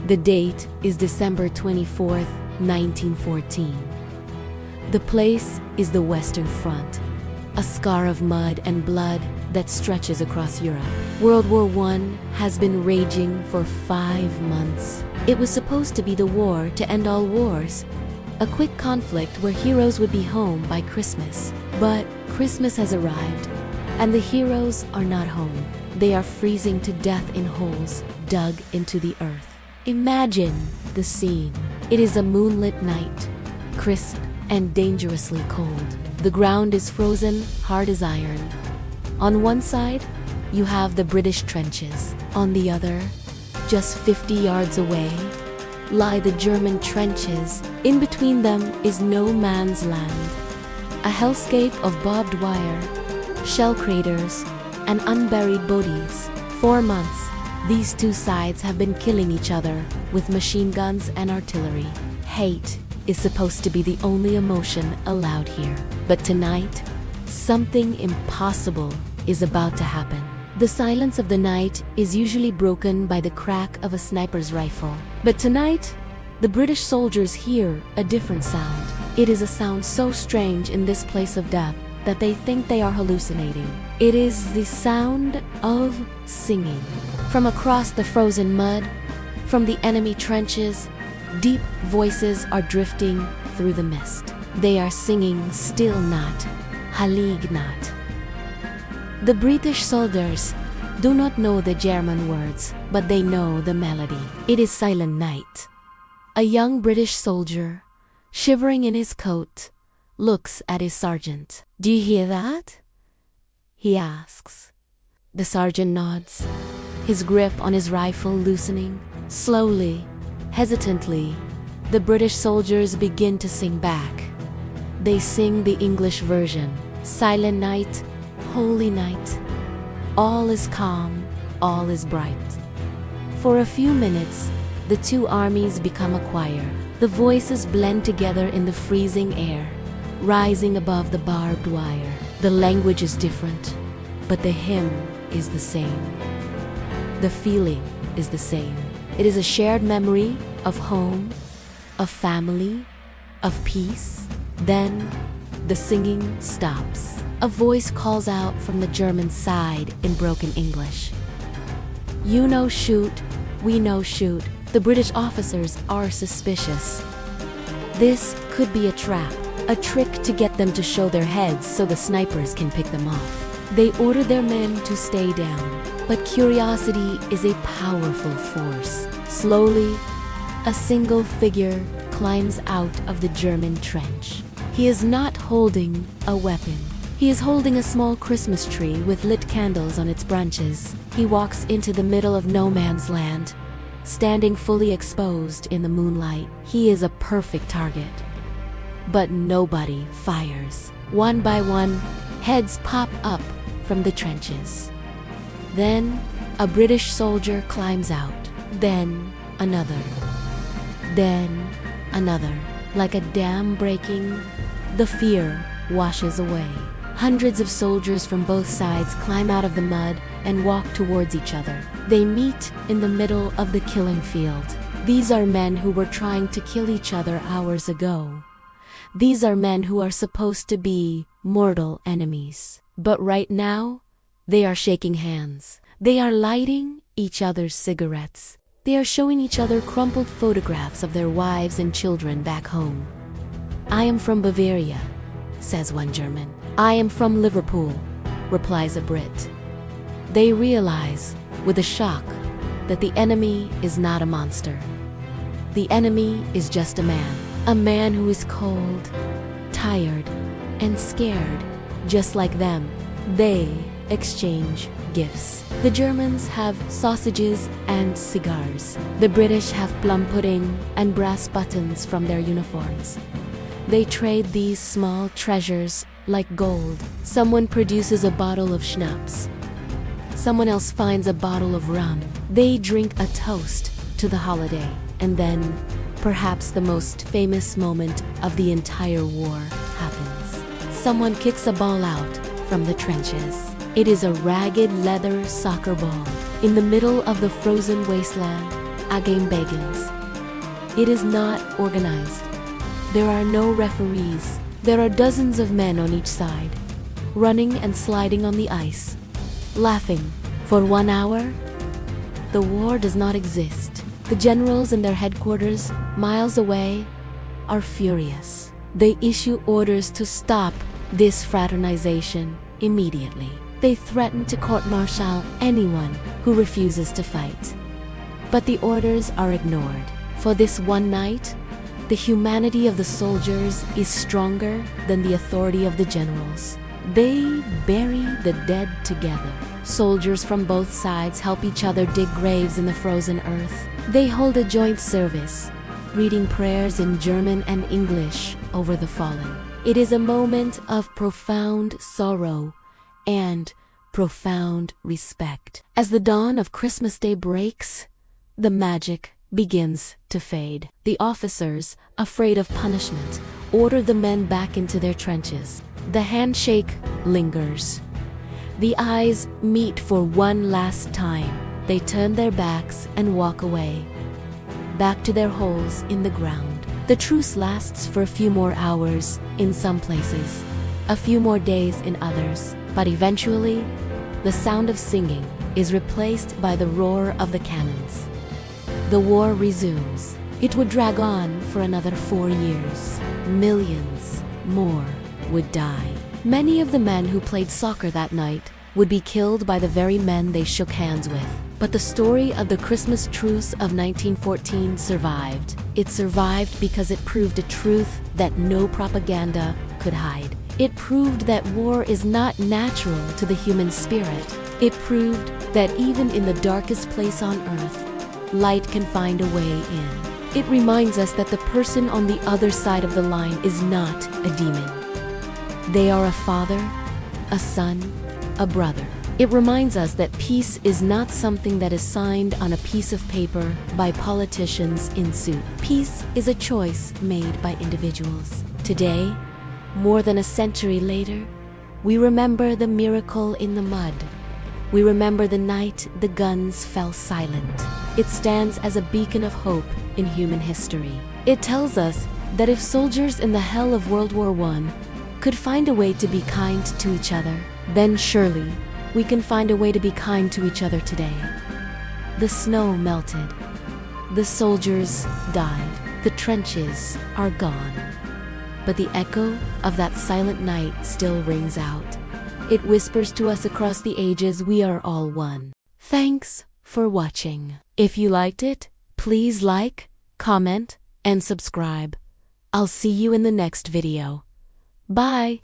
The date is December 24th, 1914. The place is the Western Front, a scar of mud and blood that stretches across Europe. World War I has been raging for 5 months. It was supposed to be the war to end all wars, a quick conflict where heroes would be home by Christmas. But Christmas has arrived, and the heroes are not home. They are freezing to death in holes dug into the earth. Imagine the scene. It is a moonlit night, crisp and dangerously cold. The ground is frozen, hard as iron. On one side, you have the British trenches. On the other, just 50 yards away, lie the German trenches. In between them is no man's land. A hellscape of barbed wire, shell craters, and unburied bodies. 4 months, these two sides have been killing each other with machine guns and artillery. Hate is supposed to be the only emotion allowed here. But tonight, something impossible is about to happen. The silence of the night is usually broken by the crack of a sniper's rifle. But tonight, the British soldiers hear a different sound. It is a sound so strange in this place of death that they think they are hallucinating. It is the sound of singing. From across the frozen mud, from the enemy trenches, deep voices are drifting through the mist. They are singing Stille Nacht, Heilige Nacht. The British soldiers do not know the German words, but they know the melody. It is Silent Night. A young British soldier, shivering in his coat, looks at his sergeant. "Do you hear that?" he asks. The sergeant nods, his grip on his rifle loosening. Slowly, hesitantly, the British soldiers begin to sing back. They sing the English version. Silent night, holy night. All is calm, all is bright. For a few minutes, the two armies become a choir. The voices blend together in the freezing air, rising above the barbed wire. The language is different, but the hymn is the same. The feeling is the same. It is a shared memory of home, of family, of peace. Then, the singing stops. A voice calls out from the German side in broken English. "You know shoot, we know shoot." The British officers are suspicious. This could be a trap, a trick to get them to show their heads so the snipers can pick them off. They order their men to stay down, but curiosity is a powerful force. Slowly, a single figure climbs out of the German trench. He is not holding a weapon. He is holding a small Christmas tree with lit candles on its branches. He walks into the middle of no man's land, standing fully exposed in the moonlight. He is a perfect target. But nobody fires. One by one, heads pop up from the trenches. Then, a British soldier climbs out. Then, another. Then, another. Like a dam breaking, the fear washes away. Hundreds of soldiers from both sides climb out of the mud and walk towards each other. They meet in the middle of the killing field. These are men who were trying to kill each other hours ago. These are men who are supposed to be mortal enemies. But right now, they are shaking hands. They are lighting each other's cigarettes. They are showing each other crumpled photographs of their wives and children back home. "I am from Bavaria," says one German. "I am from Liverpool," replies a Brit. They realize, with a shock, that the enemy is not a monster. The enemy is just a man who is cold, tired, and scared, just like them. They exchange gifts. The Germans have sausages and cigars. The British have plum pudding and brass buttons from their uniforms. They trade these small treasures like gold. Someone produces a bottle of schnapps. Someone else finds a bottle of rum. They drink a toast to the holiday. And then, perhaps the most famous moment of the entire war happens. Someone kicks a ball out from the trenches. It is a ragged leather soccer ball. In the middle of the frozen wasteland, a game begins. It is not organized. There are no referees. There are dozens of men on each side, running and sliding on the ice, laughing. For 1 hour, the war does not exist. The generals in their headquarters, miles away, are furious. They issue orders to stop this fraternization immediately. They threaten to court-martial anyone who refuses to fight. But the orders are ignored. For this one night, the humanity of the soldiers is stronger than the authority of the generals. They bury the dead together. Soldiers from both sides help each other dig graves in the frozen earth. They hold a joint service, reading prayers in German and English over the fallen. It is a moment of profound sorrow and profound respect. As the dawn of Christmas Day breaks, the magic begins to fade. The officers, afraid of punishment, order the men back into their trenches. The handshake lingers. The eyes meet for one last time. They turn their backs and walk away, back to their holes in the ground. The truce lasts for a few more hours in some places, a few more days in others, but eventually, the sound of singing is replaced by the roar of the cannons. The war resumes. It would drag on for another 4 years. Millions more would die. Many of the men who played soccer that night would be killed by the very men they shook hands with. But the story of the Christmas truce of 1914 survived. It survived because it proved a truth that no propaganda could hide. It proved that war is not natural to the human spirit. It proved that even in the darkest place on earth, light can find a way in. It reminds us that the person on the other side of the line is not a demon. They are a father, a son, a brother. It reminds us that peace is not something that is signed on a piece of paper by politicians in suit. Peace is a choice made by individuals. Today, more than a century later, we remember the miracle in the mud. We remember the night the guns fell silent. It stands as a beacon of hope in human history. It tells us that if soldiers in the hell of World War I could find a way to be kind to each other, then surely we can find a way to be kind to each other today. The snow melted. The soldiers died. The trenches are gone. But the echo of that silent night still rings out. It whispers to us across the ages we are all one. Thanks for watching. If you liked it, please like, comment, and subscribe. I'll see you in the next video. Bye!